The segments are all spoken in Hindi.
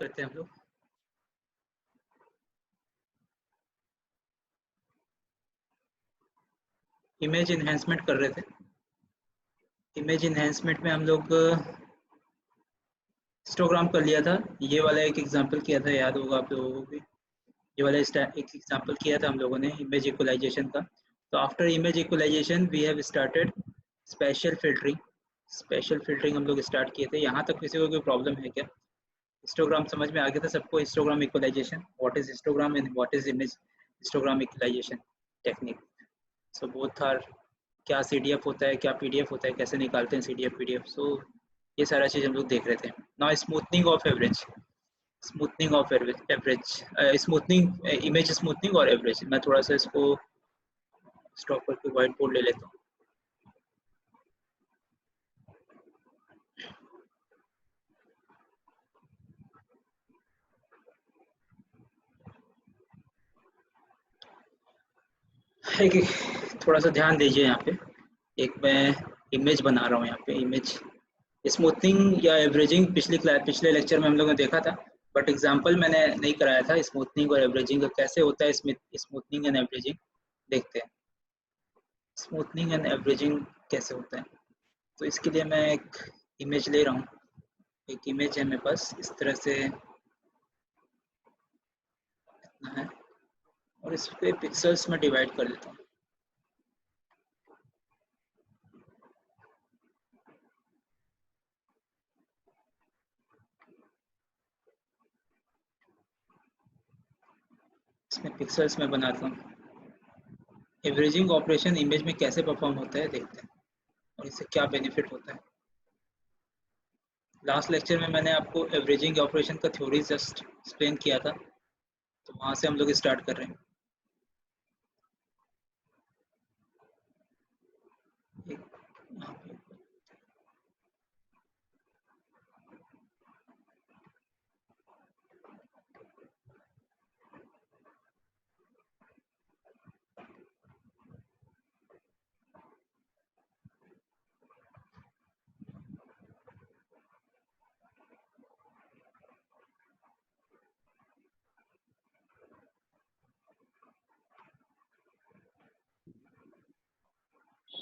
करते हैं हम लोग। इमेज इन्हेंसमेंट कर रहे थे। इमेज इन्हेंसमेंट में हम लोग हिस्टोग्राम कर लिया था। ये वाला एक एग्जांपल किया था, याद होगा आप लोगों को भी। ये वाला एक एग्जांपल किया था हम लोगों ने इमेज इक्वलाइजेशन का। तो after image equalisation we have started spatial filtering. Spatial filtering हम लोग स्टार्ट किए थे। यहाँ तक किसी को कोई प्रॉब्लम है क्या? हिस्टोग्राम समझ में आ गया था सबको? Histogram equalisation, what is histogram and what is image histogram equalisation technique. So both are, क्या सीडीएफ होता है, क्या पीडीएफ होता है, कैसे निकालते हैं सीडीएफ पीडीएफ। सो ये सारा चीज़ हम लोग देख रहे थे। Now smoothening of average, smoothening of average, smoothening, image smoothening और एवरेज। मैं थोड़ा सा इसको स्टॉप करके व्हाइट बोर्ड ले लेता हूँ। एक थोड़ा सा ध्यान दीजिए यहाँ पे। एक मैं इमेज बना रहा हूँ यहाँ पे। इमेज स्मूथनिंग या एवरेजिंग पिछले लेक्चर में हम लोगों ने देखा था, बट एग्जांपल मैंने नहीं कराया था स्मूथनिंग और एवरेजिंग का कैसे होता है। स्मूथनिंग एंड एवरेजिंग देखते हैं। स्मूथनिंग एंड एवरेजिंग कैसे होता है, तो इसके लिए मैं एक इमेज ले रहा हूँ। एक इमेज है मेरे पास, इस तरह से इतना है, और इस पे पिक्सल्स में डिवाइड कर देता हूँ। इसमें पिक्सल्स में बनाता हूँ। एवरेजिंग ऑपरेशन इमेज में कैसे परफॉर्म होता है देखते हैं, और इससे क्या बेनिफिट होता है। लास्ट लेक्चर में मैंने आपको एवरेजिंग ऑपरेशन का थ्योरी जस्ट एक्सप्लेन किया था, तो वहाँ से हम लोग स्टार्ट कर रहे हैं। यहाँ पे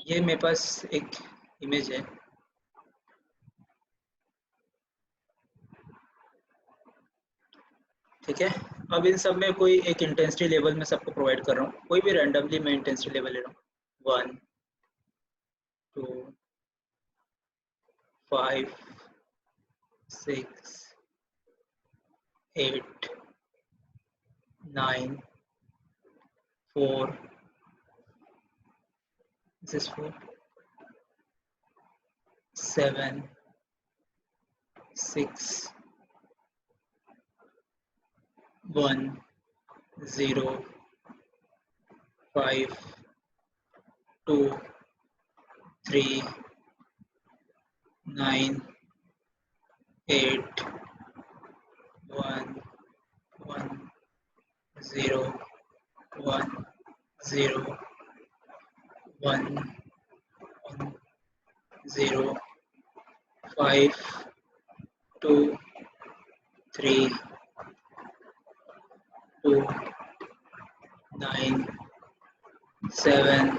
ये मेरे पास एक इमेज है। ठीक है, अब इन सब में कोई एक इंटेंसिटी लेवल में सबको प्रोवाइड कर रहा हूँ। कोई भी रैंडमली मैं इंटेंसिटी लेवल ले रहा हूँ। 1 2 5 6 8 9 4, this is 4 7 6 1 0 5 2 3 9 8 1 1 0 1 0 1 1 0 5 2 3 2 9 7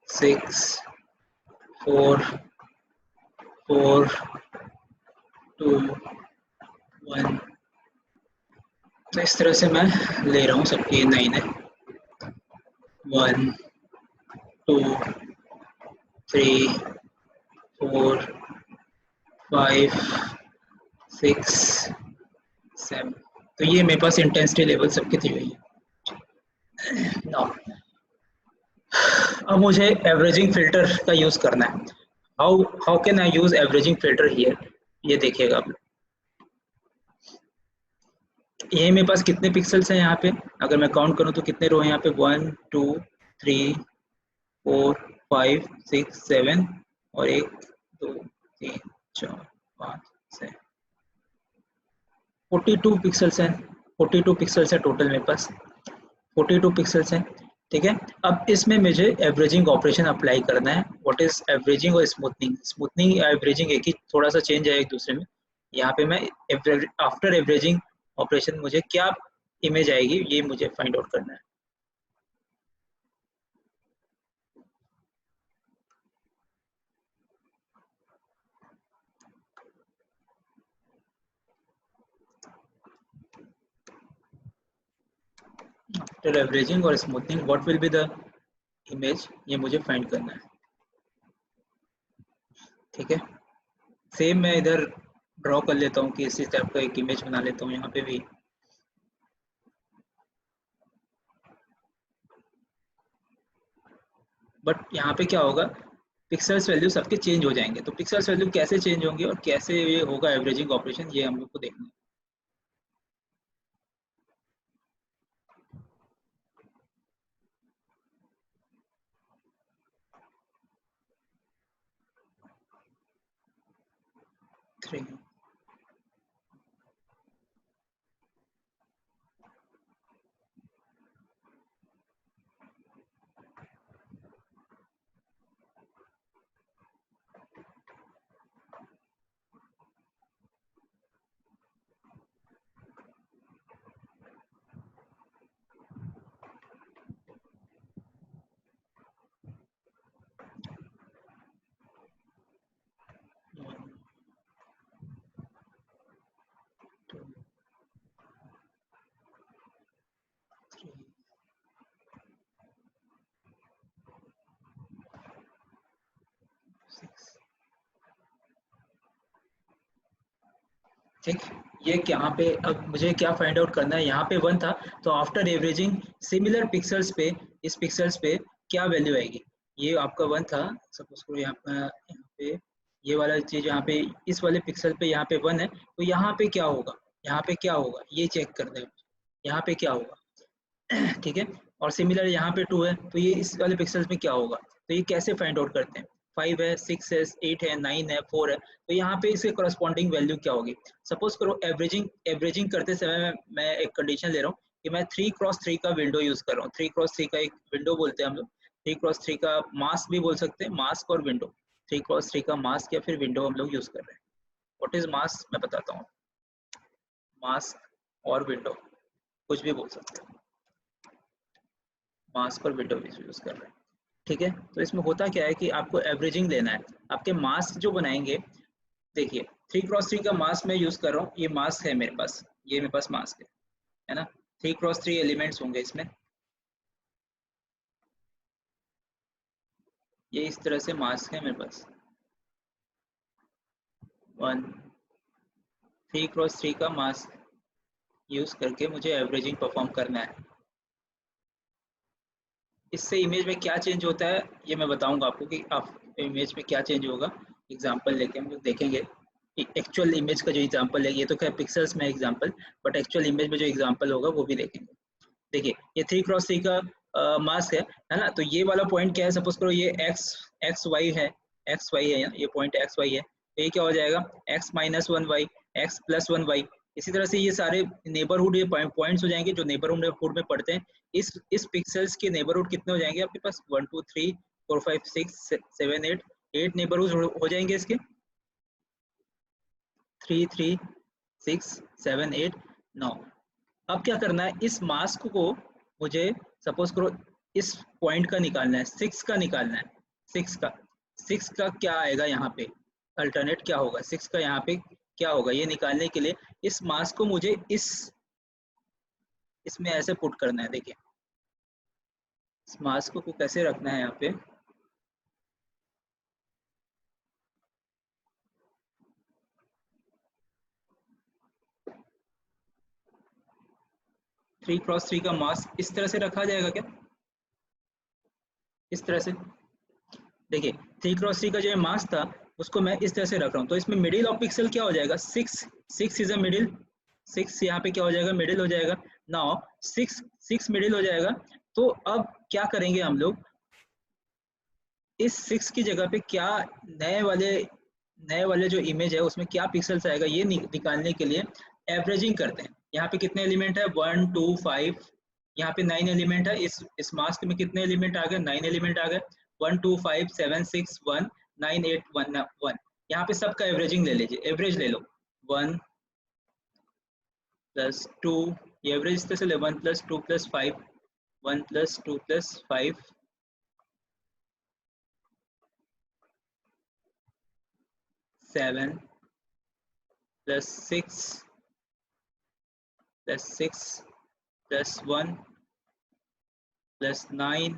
6 4 4 2 1। तो इस तरह से मैं ले रहा हूँ सबकी 9 है। 1 2 3 4 5 6 7। तो ये मेरे पास इंटेंसिटी लेवल सबकी दी हुई है। नाउ अब मुझे एवरेजिंग फिल्टर का यूज करना है। How can I use averaging filter here, ये देखिएगा आप। ये मेरे पास कितने पिक्सल्स हैं यहाँ पे, अगर मैं काउंट करूँ तो कितने रो हैं यहाँ पे? 1 2 3 4 5 6 7 और 1 2 3 4 5 6 42 पिक्सल्स हैं। 42 पिक्सल्स है टोटल मेरे पास। 42 पिक्सल्स हैं। ठीक है, अब इसमें मुझे एवरेजिंग ऑपरेशन अप्लाई करना है। व्हाट इज एवरेजिंग और स्मूथनिंग? स्मूथनिंग या एवरेजिंग एक ही, थोड़ा सा चेंज है एक दूसरे में। यहाँ पे मैं आफ्टर एवरेजिंग ऑपरेशन मुझे क्या इमेज आएगी ये मुझे फाइंड आउट करना है। आफ्टर एवरेजिंग और smoothening what will be the image, ये मुझे फाइंड करना है। ठीक है, सेम मैं इधर ड्रॉ कर लेता हूँ कि इसी टाइप का एक इमेज बना लेता हूँ यहाँ पे भी। बट यहाँ पे क्या होगा, पिक्सल्स वैल्यू सबके चेंज हो जाएंगे, तो पिक्सल्स वैल्यू कैसे चेंज होंगे और कैसे ये होगा एवरेजिंग ऑपरेशन, ये हम लोग को देखना है। थ्री ठीक, ये यहाँ पे अब मुझे क्या फाइंड आउट करना है, यहाँ पे 1 था तो आफ्टर एवरेजिंग सिमिलर पिक्सल्स पे, इस पिक्सल्स पे क्या वैल्यू आएगी। ये आपका 1 था, सपोज करो यहाँ पे ये वाला चीज यहाँ पे इस वाले पिक्सल पे यहाँ पे 1 है, तो यहाँ पे क्या होगा, यहाँ पे क्या होगा ये चेक कर दे, यहाँ पे क्या होगा। ठीक है, और सिमिलर यहाँ पे 2 है तो ये इस वाले पिक्सल्स में क्या होगा, तो ये कैसे फाइंड आउट करते हैं, 5 है, 6 है, 8 है, 9 है, 4 है, तो यहाँ पे इसके करस्पॉन्डिंग वैल्यू क्या होगी। सपोज करो एवरेजिंग करते समय मैं एक कंडीशन ले रहा हूँ कि मैं 3x3 का विंडो यूज कर रहा हूँ। 3x3 का एक विंडो बोलते हैं हम लोग, 3x3 का मास्क भी बोल सकते हैं, मास्क और विंडो। 3x3 का मास्क या फिर विंडो हम लोग यूज कर रहे हैं। व्हाट इज मास्क मैं बताता हूँ, मास्क और विंडो कुछ भी बोल सकते हैं, मास्क और विंडो भी यूज कर रहे हैं। ठीक है, तो इसमें होता क्या है कि आपको एवरेजिंग लेना है, आपके मास्क जो बनाएंगे, देखिए 3x3 का मास्क मैं यूज कर रहा हूँ, ये मास्क है मेरे पास, ये मेरे पास मास्क है ना, 3x3 एलिमेंट्स होंगे इसमें, ये इस तरह से मास्क है मेरे पास। 3x3 का मास्क यूज करके मुझे एवरेजिंग परफॉर्म करना है। इससे इमेज में क्या चेंज होता है ये मैं बताऊंगा आपको कि आप इमेज में क्या चेंज होगा, एग्जांपल लेके हम लोग देखेंगे। एक्चुअल इमेज का जो एग्जांपल है, ये तो क्या पिक्सल्स में एग्जांपल, बट एक्चुअल इमेज में जो एग्जांपल होगा वो भी देखेंगे। देखिए ये 3x3 का मास्क है ना, तो ये वाला पॉइंट क्या है, सपोज करो ये एक्स वाई है, एक्स वाई है, ये पॉइंट एक्स वाई है, तो ये क्या हो जाएगा x-1y, x+1y। इसी तरह से ये सारे नेबरहुड ये पॉइंट्स हो जाएंगे जो नेबरहुड में पड़ते हैं। इस पिक्सल्स के नेबरहुड कितने हो जाएंगे आपके पास, 1 2 3 4 5 6 7 8 नेबरहुड हो जाएंगे इसके, 3 3 6 7 8 9। अब क्या करना है, इस मास्क को मुझे सपोज करो इस पॉइंट का निकालना है, 6 का निकालना है, 6 का, 6 का क्या आएगा यहाँ पे, अल्टरनेट क्या होगा 6 का यहाँ पे क्या होगा, ये निकालने के लिए इस मास्क को मुझे इसमें ऐसे पुट करना है। देखिए इस मास्क को कैसे रखना है यहाँ पे, 3x3 का मास्क इस तरह से रखा जाएगा क्या, इस तरह से। देखिए 3x3 का जो मास्क था उसको मैं इस तरह से रख रहा हूँ, तो इसमें मिडिल ऑफ पिक्सल क्या हो जाएगा, 6 इज अ मिडिल, 6 यहाँ पे क्या हो जाएगा, मिडिल हो जाएगा। नाउ 6 मिडिल हो जाएगा, तो अब क्या करेंगे हम लोग, इस 6 की जगह पे क्या नए वाले जो इमेज है उसमें क्या पिक्सल्स आएगा ये निकालने के लिए एवरेजिंग करते हैं। यहाँ पे कितने एलिमेंट है, 1 2 5, यहाँ पे 9 एलिमेंट है, इस मास्क में कितने एलिमेंट आ गए, 9 एलिमेंट आ गए, 1 2 5 7 6 1 9 8 1 1। यहाँ पे सबका एवरेजिंग ले लीजिए, एवरेज ले लो, 1 प्लस 2, ये एवरेज इस तरह से ले 1 plus 2 plus 5, 1 plus 2 plus 5, 7 plus 6 plus 6 plus 1 plus 9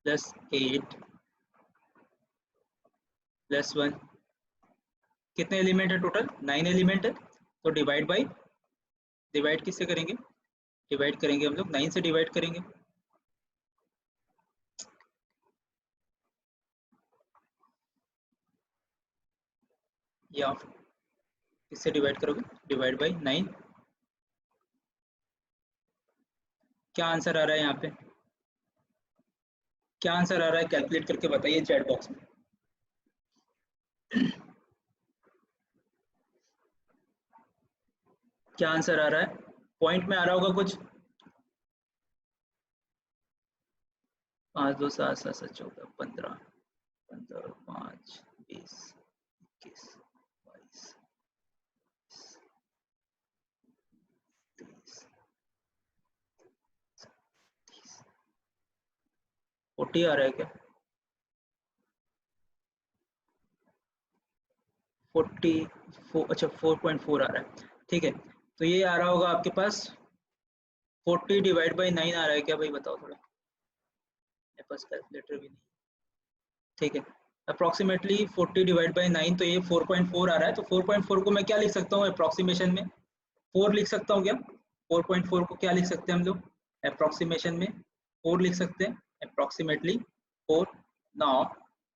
plus 8 plus 1। कितने एलिमेंट है टोटल? 9 एलिमेंट है। तो डिवाइड किससे करेंगे? डिवाइड करेंगे हम लोग 9 से डिवाइड करेंगे। या किससे डिवाइड करोगे? Divide by 9। क्या आंसर आ रहा है यहाँ पे? क्या आंसर आ रहा है? कैलकुलेट करके बताइए चैट बॉक्स में। क्या आंसर आ रहा है? पॉइंट में आ रहा होगा कुछ। 5 2 7 7 7 14 15 15 5 20 21 22 23 40 आ रहा है क्या? 44, अच्छा 4.4 आ रहा है। ठीक है, तो ये आ रहा होगा आपके पास 40 डिवाइड बाई 9 आ रहा है क्या भाई? बताओ थोड़ा, मेरे पास कैलकुलेटर भी नहीं। ठीक है, अप्रोक्सीमेटली 40 डिवाइड बाई 9, तो ये 4.4 आ रहा है। तो 4.4 को मैं क्या लिख सकता हूँ अप्रोक्सीमेशन में? 4 लिख सकता हूँ क्या? 4.4 को क्या लिख सकते हैं हम लोग अप्रोक्सीमेशन में? 4 लिख सकते हैं अप्रोक्सीमेटली 4। नाउ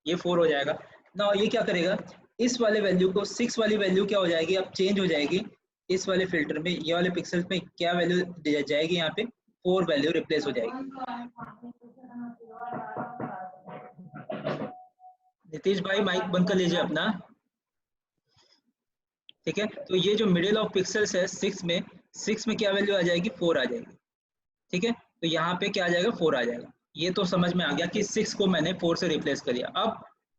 ये 4 हो जाएगा। नाउ ये क्या करेगा? इस वाले वैल्यू को 6 वाली वैल्यू क्या हो जाएगी? अब चेंज हो जाएगी। इस वाले फिल्टर में, ये वाले पिक्सल्स में क्या वैल्यू जाएगी? यहाँ पे 4 वैल्यू रिप्लेस हो जाएगी। नीतीश भाई माइक बंद कर लीजिए अपना। ठीक है, तो ये जो मिडिल ऑफ पिक्सल्स है 6 में क्या वैल्यू आ जाएगी? 4 आ जाएगी। ठीक है, तो यहाँ पे क्या आ जाएगा? 4 आ जाएगा। ये तो समझ में आ गया कि 6 को मैंने 4 से रिप्लेस कर दिया।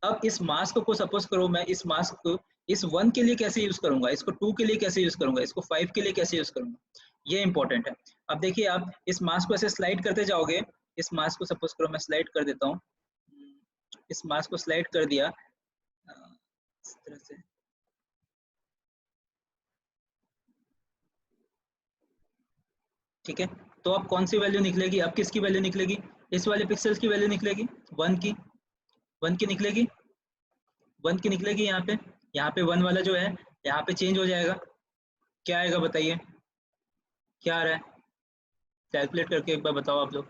अब इस मास्क को सपोज करो, मैं इस मास्क को इस 1 के लिए कैसे यूज करूंगा, इसको 2 के लिए कैसे यूज करूंगा, इसको 5 के लिए कैसे यूज करूंगा, ये इंपॉर्टेंट है। अब देखिए, आप इस मास्क को ऐसे स्लाइड करते जाओगे। इस मास्क को सपोज करो मैं स्लाइड कर देता हूँ। इस मास्क को स्लाइड कर दिया इस तरह से। ठीक है, तो अब कौन सी वैल्यू निकलेगी? अब किसकी वैल्यू निकलेगी? इस वाले पिक्सल्स की वैल्यू निकलेगी, 1 की। 1 की निकलेगी, 1 की निकलेगी। यहाँ पे 1 वाला जो है यहाँ पे चेंज हो जाएगा। क्या आएगा बताइए? क्या आ रहा है? कैलकुलेट करके एक बार बताओ आप लोग।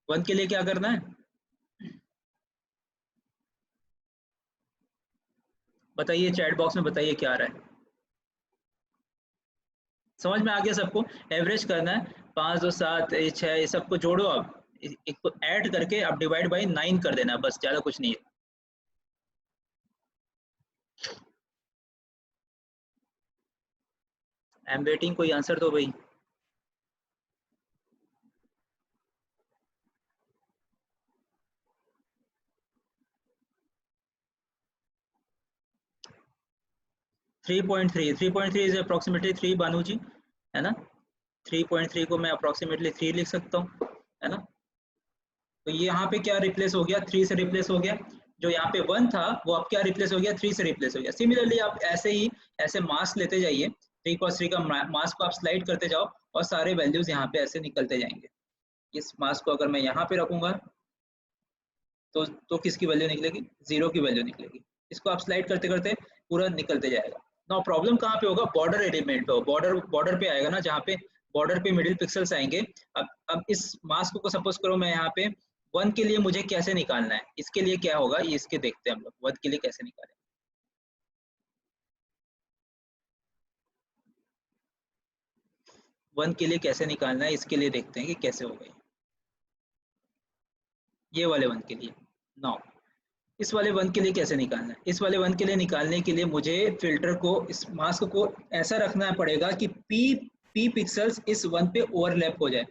1 के लिए क्या करना है? बताइए चैट बॉक्स में, बताइए क्या आ रहा है। समझ में आ गया सबको? एवरेज करना है। 5 2 7 6, ये सबको जोड़ो। अब एक को ऐड करके अब डिवाइड बाई 9 कर देना, बस, ज्यादा कुछ नहीं है। आई एम वेटिंग, कोई आंसर दो भाई। 3.3, 3.3 इज अप्रोक्सीमेटली 3, बानू जी, है ना? 3.3 को मैं अप्रोक्सीमेटली 3 लिख सकता हूँ, है ना? तो ये यहाँ पे क्या रिप्लेस हो गया? 3 से रिप्लेस हो गया। जो यहाँ पे 1 था वो अब क्या रिप्लेस हो गया? 3 से रिप्लेस हो गया। सिमिलरली आप ऐसे ही ऐसे मास्क लेते जाइए, 3 का मास्क को आप स्लाइड करते जाओ और सारे वैल्यूज यहाँ पे ऐसे निकलते जाएंगे। इस मास्क को अगर मैं यहाँ पे रखूंगा तो किसकी वैल्यू निकलेगी? 0 की वैल्यू निकलेगी। इसको आप स्लाइड करते करते पूरा निकलते जाएगा। ना प्रॉब्लम कहाँ पे होगा? बॉर्डर एलिमेंट पे। बॉर्डर पे आएगा ना, जहाँ पे बॉर्डर पे मिडिल पिक्सल्स आएंगे। अब इस मास्क को सपोज करो मैं यहाँ पे 1 के लिए मुझे कैसे निकालना है, इसके लिए क्या होगा ये इसके देखते हैं हम लोग। 1 के लिए कैसे निकालें? 1 के लिए कैसे निकालना है, इसके लिए देखते हैं कि कैसे होगा। ये वाले 1 के लिए। नौ, इस वाले 1 के लिए कैसे निकालना है? इस वाले 1 के लिए निकालने के लिए मुझे फिल्टर को, इस मास्क को ऐसा रखना पड़ेगा कि पी पिक्सल्स इस 1 पे ओवरलैप हो जाए।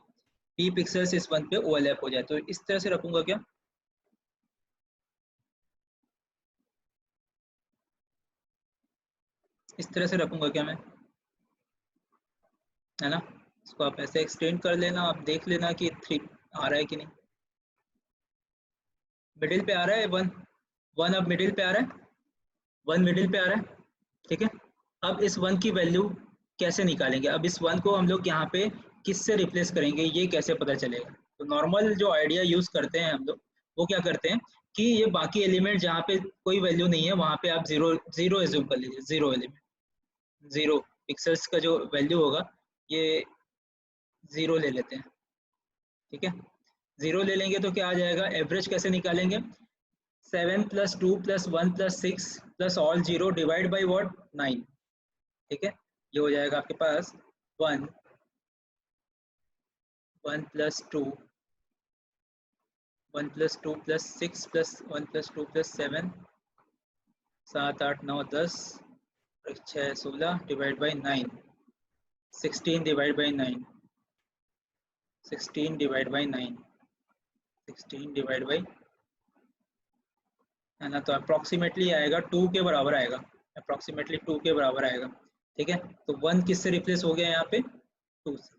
पी पिक्सल्स इस 1 पे ओवरलैप हो जाए, तो इस तरह से रखूंगा क्या? इस तरह से रखूंगा क्या मैं, है ना। इसको आप ऐसे एक्सटेंड कर लेना, आप देख लेना कि 3 आ रहा है कि नहीं। मिडिल पे आ रहा है 1, 1 अब मिडिल पे आ रहा है, 1 मिडिल पे आ रहा है, ठीक है। अब इस 1 की वैल्यू कैसे निकालेंगे, अब इस 1 को हम लोग यहाँ पे किससे रिप्लेस करेंगे, ये कैसे पता चलेगा। तो नॉर्मल जो आइडिया यूज करते हैं हम लोग, वो क्या करते हैं कि ये बाकी एलिमेंट जहाँ पे कोई वैल्यू नहीं है वहाँ पे आप जीरो जीरो एज्यूम कर लीजिए, जीरो एलिमेंट, जीरो पिक्सल्स का जो वैल्यू होगा ये जीरो ले लेते हैं, ठीक है। जीरो ले लेंगे तो क्या आ जाएगा, एवरेज कैसे निकालेंगे, 7 + 2 + 1 + 6 + all zero divide by what 9, ठीक है। ये हो जाएगा आपके पास 1, 1 + 2, 1 + 2 + 6 + 1 + 2 + 7, 7 8 9 10 6 16 divide by 9, 16 divide by 9, 16 divide by 9, 16 divide by, है ना। तो अप्रॉक्सीमेटली आएगा 2 के बराबर आएगा, अप्रॉक्सीमेटली 2 के बराबर आएगा, ठीक है। तो 1 किससे रिप्लेस हो गया यहाँ पे, 2 से,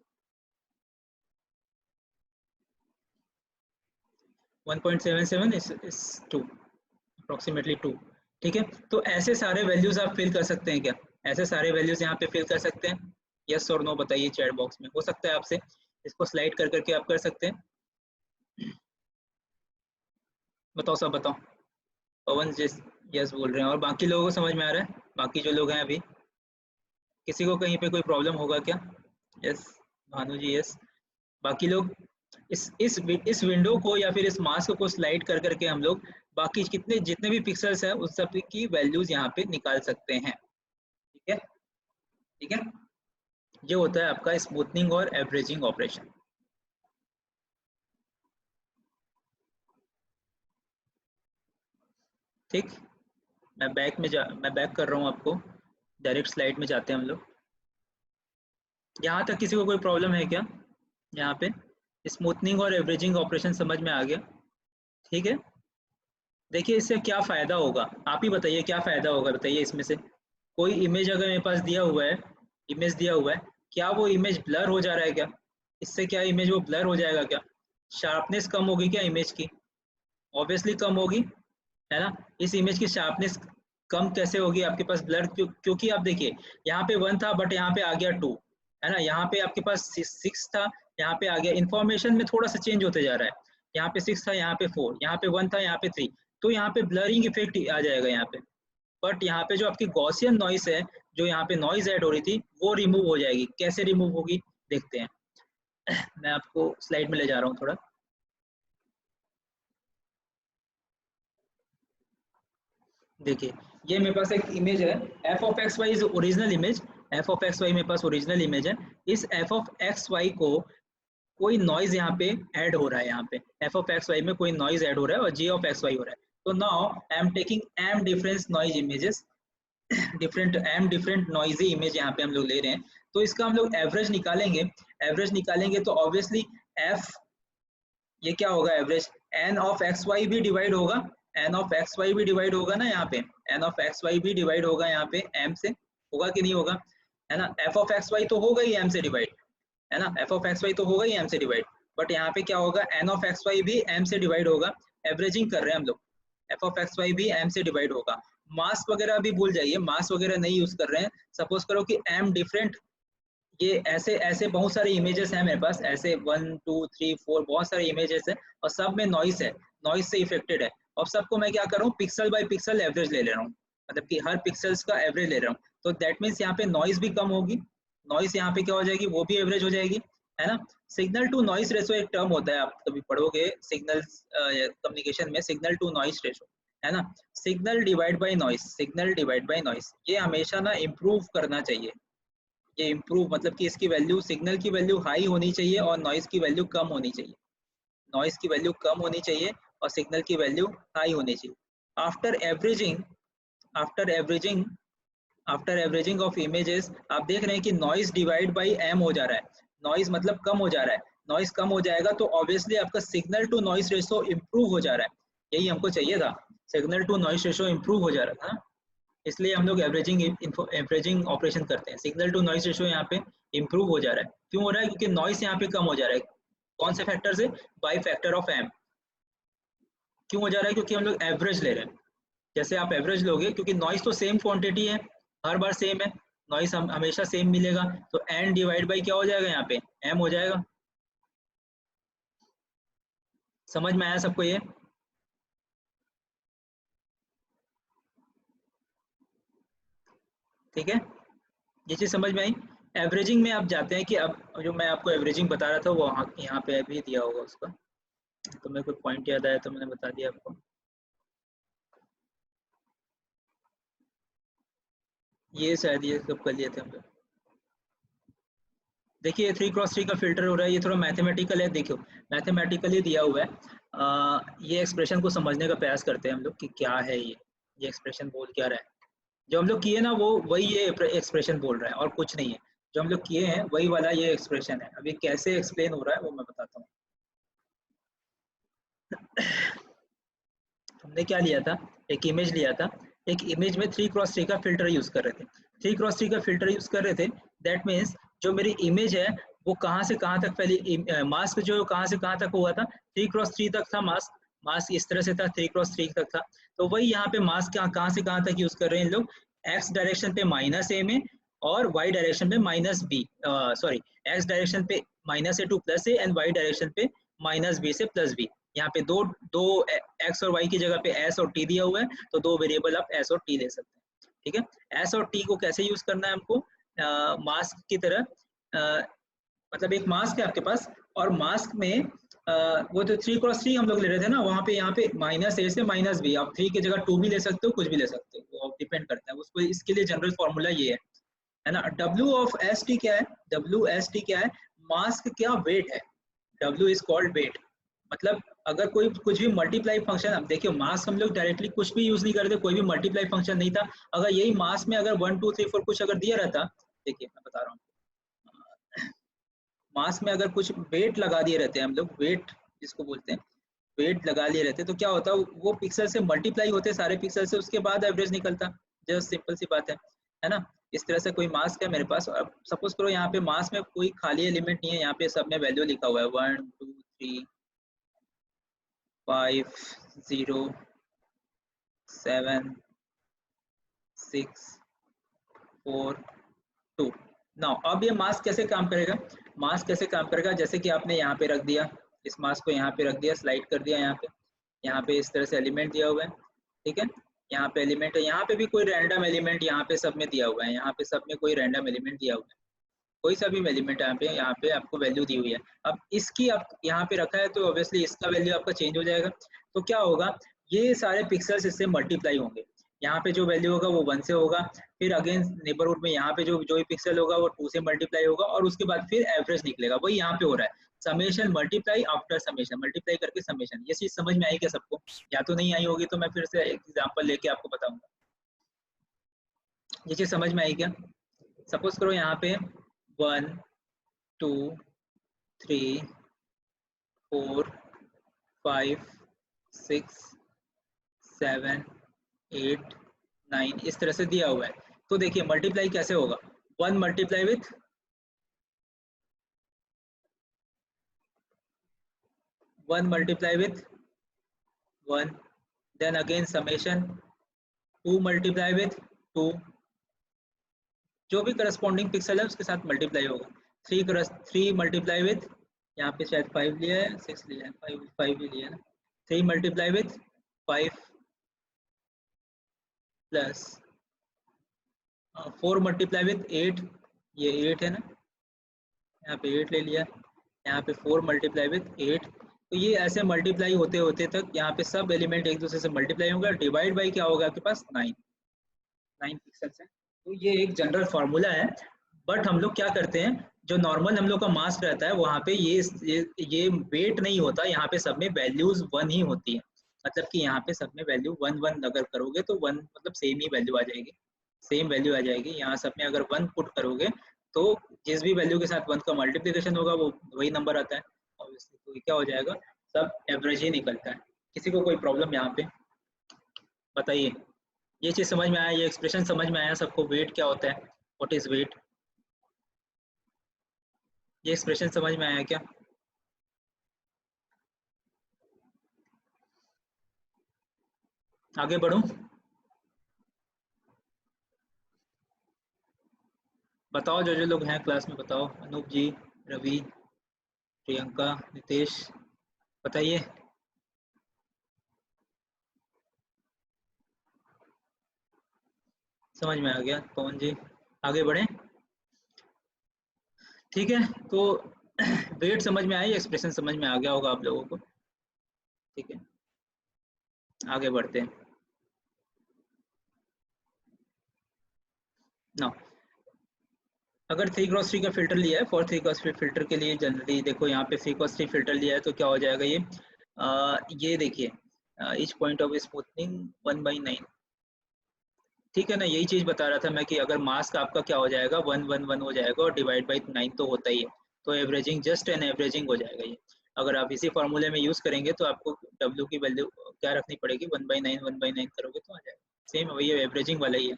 1.77 इस 2, अप्रॉक्सीमेटली 2, ठीक है। तो ऐसे सारे वैल्यूज आप फिल कर सकते हैं क्या, ऐसे सारे वैल्यूज यहाँ पे फिल कर सकते हैं, यस और नो बताइए चैट बॉक्स में, हो सकता है आपसे, इसको स्लाइड कर करके आप कर सकते हैं। बताओ सब बताओ, पवन जिस यस बोल रहे हैं, और बाकी लोगों को समझ में आ रहा है, बाकी जो लोग हैं अभी, किसी को कहीं पे कोई प्रॉब्लम होगा क्या, यस भानु जी यस, बाकी लोग, इस विंडो को या फिर इस मास्क को स्लाइड कर करके हम लोग बाकी कितने जितने भी पिक्सल्स हैं उस सब की वैल्यूज यहाँ पे निकाल सकते हैं, ठीक है, ठीक है। ये होता है आपका स्मूथनिंग और एवरेजिंग ऑपरेशन, ठीक। मैं बैक कर रहा हूँ आपको, डायरेक्ट स्लाइड में जाते हैं हम लोग। यहाँ तक किसी को कोई प्रॉब्लम है क्या, यहाँ पे स्मूथनिंग और एवरेजिंग ऑपरेशन समझ में आ गया, ठीक है। देखिए इससे क्या फ़ायदा होगा, आप ही बताइए क्या फ़ायदा होगा, बताइए इसमें से कोई इमेज अगर मेरे पास दिया हुआ है, इमेज दिया हुआ है, क्या वो इमेज ब्लर हो जा रहा है क्या, इससे क्या इमेज वो ब्लर हो जाएगा क्या, शार्पनेस कम होगी क्या इमेज की, ऑब्वियसली कम होगी, है ना। इस इमेज की शार्पनेस कम कैसे होगी आपके पास ब्लर, क्योंकि आप देखिए यहाँ पे 1 था बट यहाँ पे आ गया 2, है ना, यहाँ पे आपके पास 6 था, यहाँ पे आ गया, इन्फॉर्मेशन में थोड़ा सा चेंज होते जा रहा है, यहाँ पे 6 था यहाँ पे 4, यहाँ पे 1 था यहाँ पे 3, तो यहाँ पे ब्लरिंग इफेक्ट आ जाएगा यहाँ पे। बट यहाँ पे जो आपकी गॉसियन नॉइस है, जो यहाँ पे नॉइज ऐड हो रही थी वो रिमूव हो जाएगी, कैसे रिमूव होगी देखते हैं। मैं आपको स्लाइड में ले जा रहा हूँ थोड़ा, देखिए ये मेरे पास एक इमेज है, F of X Y is original image, F of X Y मेरे पास ओरिजिनल इमेज है, इस एफ ऑफ एक्स वाई को कोई नॉइज यहाँ पे ऐड हो रहा है, यहाँ पे एफ ऑफ एक्स वाई में कोई नॉइज ऐड हो रहा है और जी ऑफ एक्स वाई हो रहा है। तो now I am taking M difference noise images, different noisy image यहाँ पे हम लोग ले रहे हैं, तो इसका हम लोग एवरेज निकालेंगे, एवरेज निकालेंगे तो ऑब्वियसली एफ, ये क्या होगा average, N of X Y भी डिवाइड होगा, एन ऑफ एक्स वाई भी डिवाइड होगा ना यहाँ पे, एन ऑफ एक्स वाई भी डिवाइड होगा यहाँ पे एम से, होगा कि नहीं होगा, है ना। एफ ऑफ एक्स वाई तो होगा ही एम से डिवाइड, है ना, एफ ऑफ एक्स वाई तो होगा ही एम से डिवाइड, बट यहाँ पे क्या होगा, एन ऑफ एक्स वाई भी एम से डिवाइड होगा, एवरेजिंग कर रहे हैं हम लोग, एफ ऑफ एक्स वाई भी एम से डिवाइड होगा। मास वगैरह भी भूल जाइए, मास वगैरह नहीं यूज कर रहे हैं, सपोज करो कि एम डिफरेंट, ये ऐसे ऐसे बहुत सारे इमेजेस हैं मेरे पास, ऐसे 1 2 3 4 बहुत सारे इमेजेस हैं और सब में नॉइस है, नॉइस से इफेक्टेड है, और सबको मैं क्या कर रहा हूँ, पिक्सल बाय पिक्सल एवरेज ले रहा हूँ, मतलब कि हर पिक्सल्स का एवरेज ले रहा हूँ, तो दैट मीन्स यहाँ पे नॉइस भी कम होगी, नॉइस यहाँ पे क्या हो जाएगी, वो भी एवरेज हो जाएगी, है ना। सिग्नल टू नॉइस रेशो एक टर्म होता है, आप कभी पढ़ोगे सिग्नल कम्युनिकेशन में, सिग्नल टू नॉइस रेशो, है ना, signal divide by noise, signal divide by noise, ये हमेशा ना इम्प्रूव करना चाहिए, ये इम्प्रूव मतलब कि इसकी वैल्यू, सिग्नल की वैल्यू हाई होनी चाहिए और नॉइस की वैल्यू कम होनी चाहिए, नॉइस की वैल्यू कम होनी चाहिए और सिग्नल की वैल्यू हाई होनी चाहिए। After averaging, after averaging after averaging of images आप देख रहे हैं कि नॉइस डिवाइड बाई एम हो जा रहा है, नॉइस मतलब कम हो जा रहा है, नॉइस कम हो जाएगा तो ऑब्वियसली आपका signal to noise ratio improve हो जा रहा है, यही हमको चाहिए था, signal to noise ratio improve हो जा रहा था, इसलिए हम लोग एवरेजिंग ऑपरेशन करते हैं। सिग्नल टू नॉइस रेशियो यहाँ पे इम्प्रूव हो जा रहा है। क्यों हो रहा है? क्योंकि नॉइस यहाँ पे कम हो जा रहा है। कौन से फैक्टर से? By factor of M. क्यों हो जा रहा है? क्योंकि हम लोग एवरेज ले रहे हैं। जैसे आप एवरेज लोगे, क्योंकि नॉइस तो सेम क्वांटिटी है, हर बार सेम है, नॉइस हमेशा सेम मिलेगा, तो एन डिवाइड बाई क्या हो जाएगा? यहाँ पे एम हो जाएगा। समझ में आया सबको ये? ठीक है, ये चीज समझ में आई। एवरेजिंग में आप जाते हैं कि अब जो मैं आपको एवरेजिंग बता रहा था वो यहाँ पे भी दिया होगा उसका, तो मेरे को पॉइंट याद आया तो मैंने बता दिया आपको। ये शायद ये सब कर लिए थे हम लोग। देखिए 3x3 का फिल्टर हो रहा है, ये थोड़ा मैथमेटिकल है। देखियो मैथमेटिकली दिया हुआ है। ये एक्सप्रेशन को समझने का प्रयास करते हैं हम लोग कि क्या है ये एक्सप्रेशन बोल क्या रहा है। जो हम लोग किए ना वो वही ये एक्सप्रेशन बोल रहा है और कुछ नहीं है। जो हम लोग किए हैं वही वाला ये एक्सप्रेशन है। अभी कैसे एक्सप्लेन हो रहा है वो मैं बताता हूँ। हमने क्या लिया था? एक इमेज लिया था। एक इमेज में 3x3 का फिल्टर यूज कर रहे थे। 3x3 का फिल्टर यूज कर रहे थे, दैट मीन्स जो मेरी इमेज है वो कहाँ से कहाँ तक फैली, मास्क जो कहाँ से कहाँ तक हुआ था? 3x3 तक था मास्क। मास्क इस तरह से था, 3x3 तक था। तो वही यहाँ पे मास्क कहाँ से कहाँ तक यूज कर रहे हैं लोग? एक्स डायरेक्शन पे -a में और वाई डायरेक्शन पे -b, सॉरी, एक्स डायरेक्शन पे -a to +a and Y direction पे -b से +b। यहाँ पे दो दो एक्स और वाई की जगह पे एस और टी दिया हुआ है, तो दो वेरिएबल आप एस और टी ले सकते हैं। ठीक है, एस और टी को कैसे यूज करना है हमको? मास्क की तरह, मतलब एक मास्क है आपके पास और मास्क में वो जो 3x3 हम लोग ले रहे थे ना, वहाँ पे यहाँ पे -a से -b, आप 3 की जगह 2 भी ले सकते हो, कुछ भी ले सकते हो, वो डिपेंड करता है उसको। इसके लिए जनरल फॉर्मूला ये है ना। W ऑफ एस टी क्या है? W एस टी क्या है? मास्क क्या? वेट है। W is called weight. मतलब अगर कोई कुछ भी मल्टीप्लाई फंक्शन, अब देखिए मास हम लोग डायरेक्टली कुछ भी यूज नहीं करते, कोई भी मल्टीप्लाई फंक्शन नहीं था। अगर यही मास में अगर 1 2 3 4 कुछ अगर दिया रहता, देखिए मैं बता रहा हूँ, मास में अगर कुछ वेट लगा दिए रहते हैं हम लोग, वेट जिसको बोलते हैं, वेट लगा लिए रहते तो क्या होता? वो पिक्सल से मल्टीप्लाई होते सारे पिक्सल से, उसके बाद एवरेज निकलता। जस्ट सिंपल सी बात है ना। इस तरह से कोई मास्क है मेरे पास, अब सपोज करो यहाँ पे मास में कोई खाली एलिमेंट नहीं है, यहाँ पे सब में वैल्यू लिखा हुआ है 1 2 3 5 0 7 6 4 2। नाउ अब ये मास्क कैसे काम करेगा? मास्क कैसे काम करेगा? जैसे कि आपने यहाँ पे रख दिया, इस मास्क को यहाँ पे रख दिया, स्लाइड कर दिया यहाँ पे इस तरह से एलिमेंट दिया हुआ है। ठीक है, यहाँ पे एलिमेंट है, यहाँ पे भी कोई रैंडम एलिमेंट यहाँ पे सब में दिया हुआ है, यहाँ पे सब में कोई रैंडम एलिमेंट दिया हुआ है, कोई सा भी एलिमेंट यहाँ पे आपको वैल्यू दी हुई है। अब इसकी आप यहाँ पे रखा है तो ऑब्वियसली इसका वैल्यू आपका चेंज हो जाएगा। तो क्या होगा? ये सारे पिक्सल्स इससे मल्टीप्लाई होंगे। यहाँ पे जो वैल्यू होगा वो 1 से होगा, फिर अगेन नेबरहुड में यहाँ पे जो भी पिक्सल होगा वो 2 से मल्टीप्लाई होगा, और उसके बाद फिर एवरेज निकलेगा। वही यहाँ पे हो रहा है, summation multiply after summation, multiply करके समेशन। ये चीज समझ में आई क्या सबको? या तो नहीं आई होगी तो मैं फिर से एक एग्जाम्पल लेके आपको बताऊंगा। ये चीज समझ में आई क्या? सपोज करो यहाँ पे 1 2 3 4 5 6 7 8 9 इस तरह से दिया हुआ है। तो देखिए मल्टीप्लाई कैसे होगा? 1 multiply with 1 multiply with 1, then again summation 2 multiply with 2, जो भी करस्पॉन्डिंग पिक्सल है उसके साथ मल्टीप्लाई होगा। 3 मल्टीप्लाई विथ, यहाँ पे शायद 5 लिया है, 6 लिया है, 5 भी लिया है ना। 3 multiply with 5 plus 4 multiply with 8, ये 8 है ना, यहाँ पे 8 ले लिया, यहाँ पे 4 मल्टीप्लाई विथ 8। तो ये ऐसे मल्टीप्लाई होते होते तक यहाँ पे सब एलिमेंट एक दूसरे से मल्टीप्लाई होंगे, डिवाइड बाई क्या होगा आपके पास? 9 पिक्सल्स है। तो ये एक जनरल फार्मूला है। बट हम लोग क्या करते हैं, जो नॉर्मल हम लोग का मास्क रहता है वहाँ पे ये वेट नहीं होता, यहाँ पे सब में वैल्यूज 1 ही होती है। मतलब कि यहाँ पे सब में वैल्यू 1 1 अगर करोगे तो 1 मतलब सेम ही वैल्यू आ जाएगी, सेम वैल्यू आ जाएगी। यहाँ सब में अगर 1 पुट करोगे तो जिस भी वैल्यू के साथ 1 का मल्टीप्लिकेशन होगा वो वही नंबर आता है ऑब्वियसली। तो क्या हो जाएगा? सब एवरेज ही निकलता है। किसी को कोई प्रॉब्लम यहाँ पे बताइए? ये चीज समझ में आया, ये एक्सप्रेशन समझ में आया सबको? वेट क्या होता है, व्हाट इज वेट? ये एक्सप्रेशन समझ में आया क्या? आगे बढ़ूं? बताओ जो लोग हैं क्लास में, बताओ। अनूप जी, रवि, प्रियंका, नितेश, बताइए। समझ में आ गया? पवन जी, आगे बढ़े? ठीक है, तो वेट समझ में आई, एक्सप्रेशन समझ में आ गया होगा आप लोगों को। ठीक है, आगे बढ़ते हैं ना। अगर 3x3 का फिल्टर लिया है, फॉर 3x3 फिल्टर के लिए जनरली देखो यहाँ पे 3x3 फिल्टर लिया है तो क्या हो जाएगा ये? ये देखिए, ईच पॉइंट ऑफ स्मूथनिंग 1/9। ठीक है ना, यही चीज बता रहा था मैं कि अगर मास्क आपका क्या हो जाएगा, 1 1 1 हो जाएगा और डिवाइड बाई 9 तो होता ही है, तो एवरेजिंग, जस्ट एन एवरेजिंग हो जाएगा ये। अगर आप इसी फॉर्मूले में यूज करेंगे तो आपको W की वैल्यू क्या रखनी पड़ेगी, 1/9 1/9 करोगे तो आ जाएगा, सेम वही एवरेजिंग वाला ही है।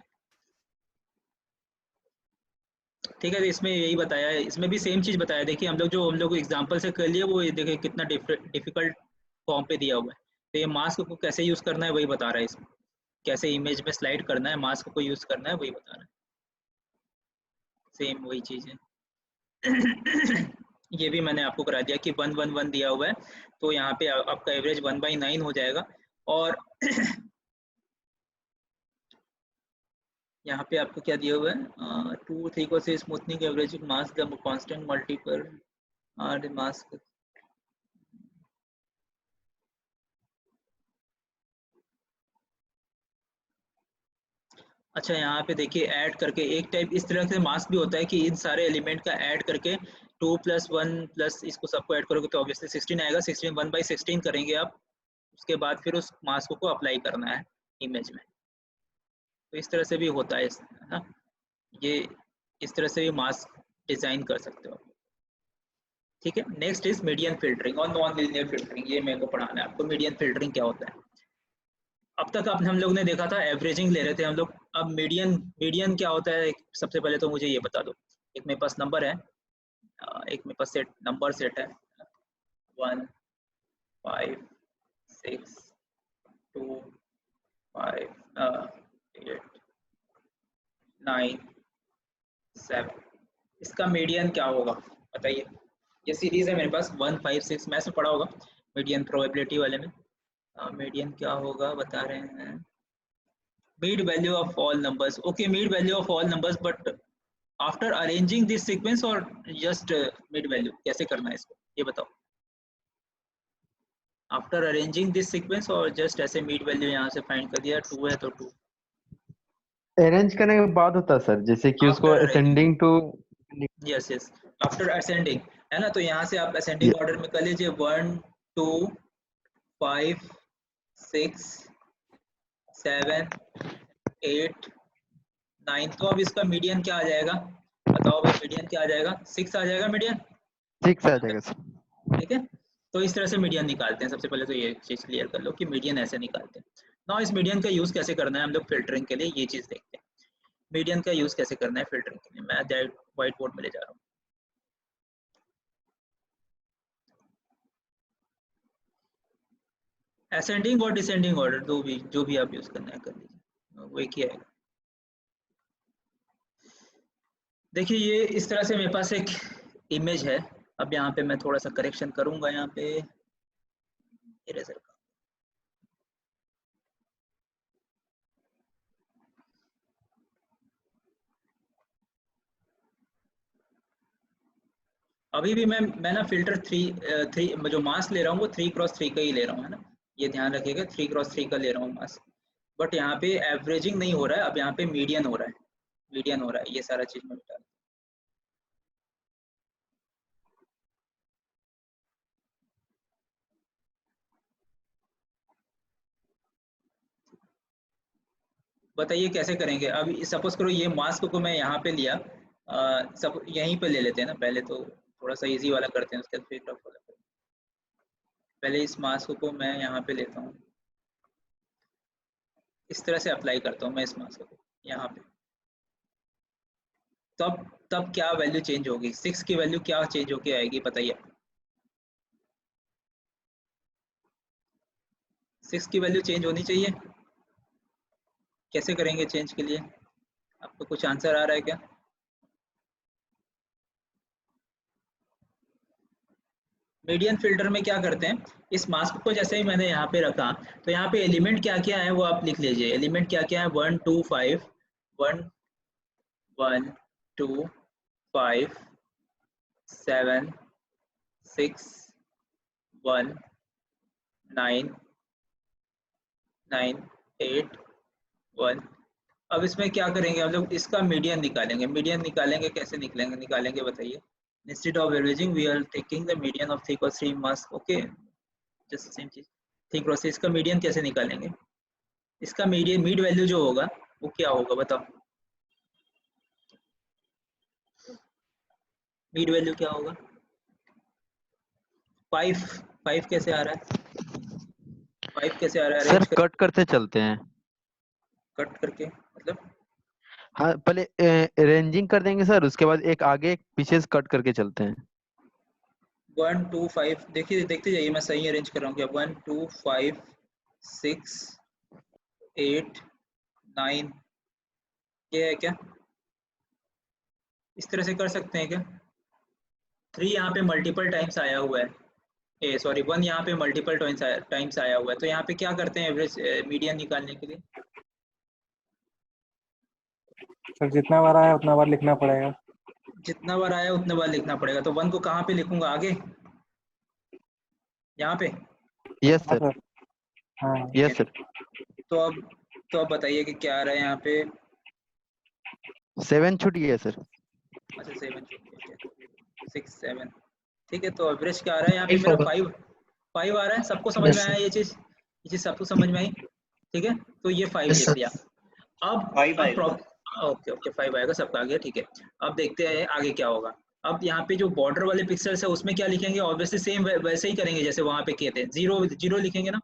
ठीक है, तो इसमें यही बताया है, इसमें भी सेम चीज बताया। देखिए हम लोग एग्जांपल से कर लिए, वो ये देखिए कितना डिफिकल्ट फॉर्म पे दिया हुआ है। तो ये मास्क को कैसे यूज करना है वही बता रहा है इसमें, कैसे इमेज में स्लाइड करना है, मास्क को यूज करना है वही बता रहा है, सेम वही चीज है। ये भी मैंने आपको करा दिया कि 1 1 1 दिया हुआ है, तो यहाँ पे आपका एवरेज 1/9 हो जाएगा। और यहाँ पे आपको क्या दिया हुआ है, 2 3 को से smoothening average mask the constant multiple mask. अच्छा, यहाँ पे देखिए ऐड करके एक टाइप इस तरह से मास्क भी होता है कि इन सारे एलिमेंट का ऐड करके 2 + 1 प्लस इसको सबको ऐड करोगे तो ऑब्वियसली 16 आएगा। 16 1/16 करेंगे आप, उसके बाद फिर उस मास्क को अप्लाई करना है इमेज में। तो इस तरह से भी होता है है ना, ये इस तरह से भी मास्क डिजाइन कर सकते हो आप। ठीक है, नेक्स्ट इज मीडियन फिल्टरिंग और नॉन लीनियर फिल्टरिंग, ये मेरे को पढ़ाना है आपको। मीडियन फिल्टरिंग क्या होता है? अब तक आप हम लोग ने देखा था एवरेजिंग ले रहे थे हम लोग, अब मीडियन, मीडियन क्या होता है? सबसे पहले तो मुझे ये बता दो। एक मेरे पास नंबर है, एक मेरे पास सेट नंबर सेट है, 1 5 6 2 5 8 9 7। इसका मीडियन क्या होगा बताइए? ये सीरीज है मेरे पास 1 5 6, मैं से पढ़ा होगा मीडियन प्रोबेबिलिटी वाले में। मीडियन क्या होगा बता रहे हैं, mid value of all numbers. Okay, mid value of all numbers, but after arranging this sequence और जस्ट मिड वैल्यू कैसे करना है इसको, ये बताओ। आफ्टर अरेंजिंग दिस सीक्वेंस और जस्ट ऐसे मिड वैल्यू यहाँ से फाइंड कर दिया, 2 है तो 2। अरेंज करने के बाद होता है सर, जैसे कि उसको after arranging, ascending to. Yes yes, after ascending, है ना, तो यहाँ से आप असेंडिंग ऑर्डर में कर लीजिए, 1 2 5 6 7 8 9। तो अब इसका मीडियन क्या आ जाएगा? बताओ भाई, मीडियन क्या आ जाएगा? 6 आ जाएगा मीडियन। 6 आ यहाँ जाएगा तक सर। ठीक है। तो इस तरह से मीडियन निकालते हैं, सबसे पहले तो ये चीज क्लियर कर लो कि मीडियन ऐसे निकालते हैं ना। इस मीडियन का यूज कैसे करना है हम लोग फिल्टरिंग के लिए, ये चीज देखते हैं। मीडियन का यूज कैसे करना है फिल्टरिंग के लिए, मैं व्हाइट बोर्ड में ले जा रहा हूँ। असेंडिंग और डिसेंडिंग ऑर्डर दो भी, जो भी आप यूज करना है कर लीजिए, वो एक ही आएगा। देखिए ये इस तरह से मेरे पास एक इमेज है। अब यहाँ पे मैं थोड़ा सा करेक्शन करूंगा, यहाँ पे इरेजर का। अभी भी मैं ना फिल्टर थ्री जो मास्क ले रहा हूँ वो 3x3 का ही ले रहा हूँ, है ना। ये ध्यान रखिएगा, 3x3 का ले रहा हूँ मास्क। बट यहाँ पे एवरेजिंग नहीं हो रहा है, अब यहाँ पे मीडियन हो रहा है, मीडियन हो रहा है, ये सारा चीज मैं बता रहा हूँ। बताइए कैसे करेंगे? अब सपोज करो ये मास्क को मैं यहाँ पे लिया, सब यहीं पे ले लेते हैं ना, पहले तो थोड़ा सा इजी वाला करते हैं, उसके बाद फिर टफ वाला करते हैं। पहले इस मास्क को मैं यहाँ पे लेता हूँ, इस तरह से अप्लाई करता हूँ मैं इस मास्क को यहाँ पे, तब क्या वैल्यू चेंज होगी, 6 की वैल्यू क्या चेंज होके आएगी बताइए। 6 की वैल्यू चेंज होनी चाहिए, कैसे करेंगे चेंज के लिए, आपको कुछ आंसर आ रहा है क्या? मीडियन फिल्टर में क्या करते हैं, इस मास्क को जैसे ही मैंने यहाँ पे रखा, तो यहाँ पे एलिमेंट क्या क्या है वो आप लिख लीजिए। एलिमेंट क्या क्या है, 1 2 5, 1 1 2 5 7 6 1 9 9 8 1। अब इसमें क्या करेंगे हम लोग, इसका मीडियन निकालेंगे। मीडियन निकालेंगे, कैसे निकालेंगे बताइए। Instead of averaging we are taking the median of 3 और 3 मास्क, ओके, जस्ट सेम चीज। 3 क्रॉस इसका मीडियन कैसे निकालेंगे, इसका मीडियन मिड वैल्यू जो होगा वो क्या होगा बताओ, मिड वैल्यू क्या होगा? 5 5 कैसे आ रहा है, 5 कैसे आ रहा है, सर अरेंज कर, कट करते चलते हैं। कट करके मतलब हाँ पहले अरेंजिंग कर देंगे सर, उसके बाद एक आगे एक पीछे से कट करके चलते हैं। 1 2 5, देखिए देखते जाइए, मैं सही अरेंज कर रहा हूँ क्या, 1 2 5 6 8 9, ये है क्या, इस तरह से कर सकते हैं क्या? 3 यहाँ पे मल्टीपल टाइम्स आया हुआ है, ए सॉरी 1 यहाँ पे मल्टीपल टाइम्स आया हुआ है, तो यहाँ पे क्या करते हैं एवरेज मीडियन निकालने के लिए? सर जितना बार आया उतना बार लिखना पड़ेगा। जितना बार आया उतना बार लिखना पड़ेगा, तो 1 को कहाँ पे लिखूंगा, आगे यहाँ पे? यस हाँ सर, सर। हाँ यस सर। तो अब बताइए कि क्या आ रहा है यहाँ पे। 7 छूट गया सर। अच्छा 7 6 7, ठीक है, तो एवरेज क्या आ रहा है यहाँ पे मेरा 5 आ रहा है, सबको समझ में आया ये चीज सबको समझ में आई, ठीक है, तो ये 5 लिख दिया। अब ओके ओके 5 आएगा सबका, आ गया, ठीक है। अब देखते हैं आगे क्या होगा। अब यहाँ पे जो बॉर्डर वाले पिक्सल्स है उसमें क्या लिखेंगे, ऑब्वियसली सेम वैसे ही करेंगे जैसे वहां पे किए थे, जीरो जीरो लिखेंगे ना।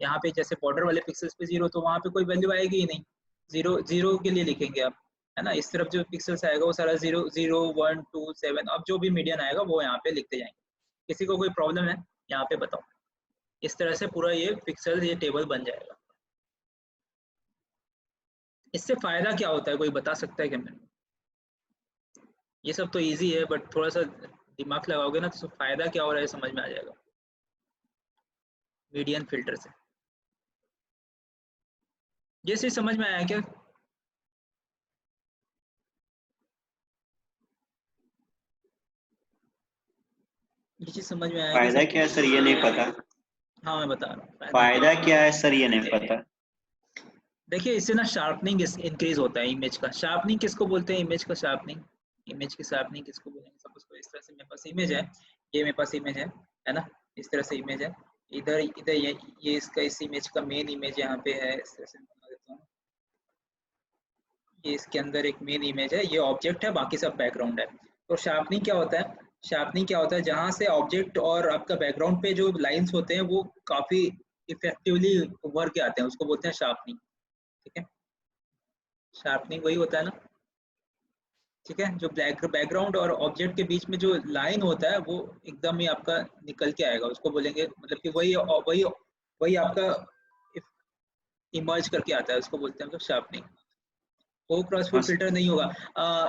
यहाँ पे जैसे बॉर्डर वाले पिक्सल्स पे 0, तो वहां पे कोई वैल्यू आएगी ही नहीं, जीरो जीरो के लिए लिखेंगे आप, है ना। इस तरफ जो पिक्सल्स आएगा वो सारा 0 0 1 2 7, अब जो भी मीडियन आएगा वो यहाँ पे लिखते जाएंगे। किसी को कोई प्रॉब्लम है यहाँ पे बताओ? इस तरह से पूरा ये पिक्सल, ये टेबल बन जाएगा। इससे फायदा क्या होता है, कोई बता सकता है क्या मेरे? ये सब तो इजी है, बट थोड़ा सा दिमाग लगाओगे ना तो फायदा क्या हो रहा है समझ में आ जाएगा मीडियन फिल्टर से। ये चीज समझ में आया क्या? ये चीज समझ में आया क्या फायदा सबको? क्या है सर, ये नहीं पता। हाँ मैं बता रहा हूँ फायदा क्या है सर, ये नहीं पता। देखिए इससे ना शार्पनिंग इंक्रीज होता है इमेज का। शार्पनिंग किसको बोलते हैं, इमेज का शार्पनिंग, इमेज की शार्पनिंग किसको बोलेंगे? सपोज को इस तरह से मेरे पास इमेज है, ये मेरे पास इमेज है ना, इस तरह से इमेज है, इधर इधर ये इसका, इस इमेज का मेन इमेज यहाँ पे है, इस तरह से बना देता हूँ। ये इसके अंदर एक मेन इमेज है, ये ऑब्जेक्ट है, बाकी सब बैकग्राउंड है। तो शार्पनिंग क्या होता है, शार्पनिंग क्या होता है, जहाँ से ऑब्जेक्ट और आपका बैकग्राउंड पे जो लाइंस होते हैं वो काफी इफेक्टिवली उभर के आते हैं, उसको बोलते हैं शार्पनिंग, ठीक है। शार्पनिंग वही होता है ना, ठीक है, जो बैकग्राउंड और ऑब्जेक्ट के बीच में जो लाइन होता है वो एकदम ही आपका निकल के आएगा, उसको बोलेंगे, मतलब कि वही वही वही आपका इमर्ज करके आता है, उसको बोलते हैं हम लोग शार्पनिंग। 4x4 फिल्टर नहीं होगा।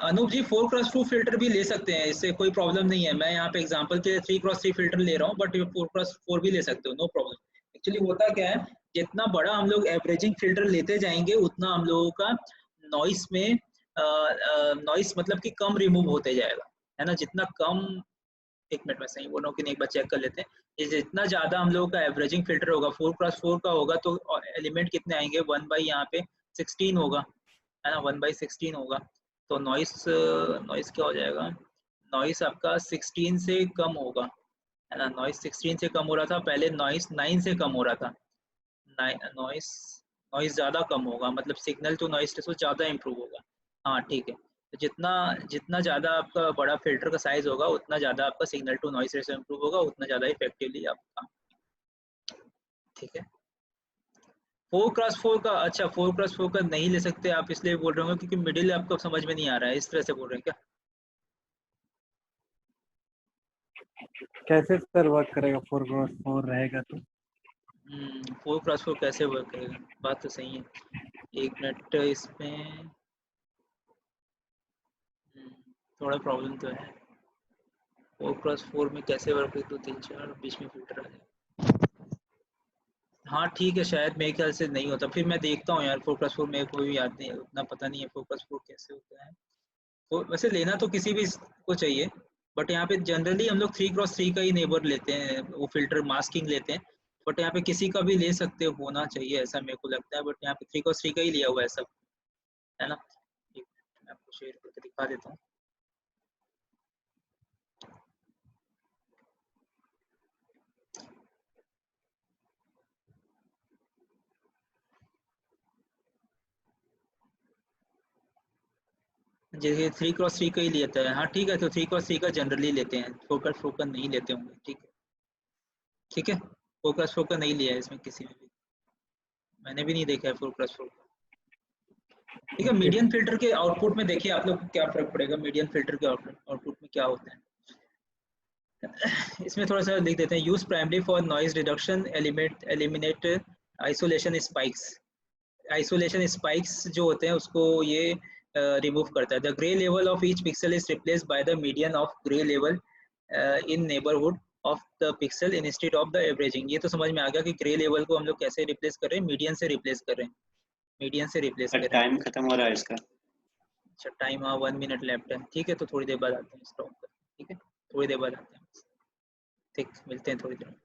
अनूप जी 4x2 फिल्टर भी ले सकते हैं, इससे कोई प्रॉब्लम नहीं है। मैं यहाँ पे एग्जांपल के लिए 3x3 फिल्टर ले रहा हूँ, बट 4x4 भी ले सकते हो, नो प्रॉब्लम। एक्चुअली होता क्या है, जितना बड़ा हम लोग एवरेजिंग फिल्टर लेते जाएंगे उतना हम लोगों का नॉइस में नॉइस मतलब कि कम रिमूव होते जाएगा, है ना। जितना कम, एक मिनट में सही बोल रहा हूँ कि नहीं, एक बार चेक कर लेते हैं। ये जितना ज्यादा हम लोगों का एवरेजिंग फिल्टर होगा 4x4 का होगा, तो एलिमेंट कितने आएंगे, 1 बाई यहाँ पे 16 होगा, है ना, 1/16 होगा। तो नॉइस नॉइस क्या हो जाएगा, नॉइस आपका 16 से कम होगा, है ना। नॉइस 16 से कम हो रहा था पहले, नॉइस 9 से कम हो रहा था। नॉइस नॉइस ज़्यादा कम होगा, मतलब सिग्नल टू नॉइस रेशो ज़्यादा इम्प्रूव होगा। हाँ ठीक है, तो जितना जितना ज़्यादा आपका बड़ा फिल्टर का साइज होगा उतना ज़्यादा आपका signal to noise ratio improve होगा, उतना ज़्यादा इफेक्टिवली आपका, ठीक है। 4x4 का, अच्छा 4x4 का नहीं ले सकते आप, इसलिए बोल रहे हो क्योंकि मिडिल आपको समझ में नहीं आ रहा है, इस तरह से बोल रहे हैं क्या? कैसे सर वर्क करेगा 4x4 रहेगा तो? 4x4 कैसे वर्क करेगा, बात तो सही है। एक मिनट, इसमें थोड़ा प्रॉब्लम तो है। 4x4 में कैसे वर्क करेगा, 2 3 4 बीच में फिल्टर आ जाए। हाँ ठीक है, शायद मेरे ख्याल से नहीं होता, फिर मैं देखता हूँ यार। 4x4 मेरे को भी याद नहीं है, उतना पता नहीं है 4x4 कैसे होता है। तो वैसे लेना तो किसी भी को चाहिए, बट यहाँ पे जनरली हम लोग 3x3 का ही नेबर लेते हैं, वो फिल्टर मास्किंग लेते हैं। बट यहाँ पे किसी का भी ले सकते होना चाहिए, ऐसा मेरे को लगता है। बट यहाँ पे 3x3 का ही लिया हुआ है सब, है ना। एक मिनट, मैं आपको शेयर करके दिखा देता हूँ। जैसे 3x3 का ही लेता है, हाँ ठीक है, तो 3x3 का जनरली लेते हैं, 4x4 का नहीं लेते होंगे। ठीक है, ठीक है, 4x4 का नहीं लिया है इसमें किसी में भी, मैंने भी नहीं देखा है 4x4 का। ठीक है, मीडियन फिल्टर के आउटपुट में देखिए आप लोग को क्या फर्क पड़ेगा। मीडियन फिल्टर के आउटपुट में क्या होता है, इसमें थोड़ा सा लिख देते हैं। Use primary for noise reduction, eliminate isolation spikes. Isolation spikes जो होते हैं उसको ये रिमूव करता है। The grey level of each pixel is replaced by the median of grey level in neighbourhood of the pixel instead of the averaging. ये तो समझ में आ गया कि ग्रे लेवल को हम लोग कैसे रिप्लेस कर रहे हैं, मीडियन से रिप्लेस कर रहे हैं, मीडियन से रिप्लेस कर रहे हैं। टाइम खत्म हो रहा है इसका। अच्छा टाइम, हाँ 1 मिनट लेफ्ट है। ठीक है, तो थोड़ी देर बाद आते हैं स्टॉप पर। ठीक है, थोड़ी देर बाद आते हैं। ठीक, मिलते हैं थोड़ी देर में।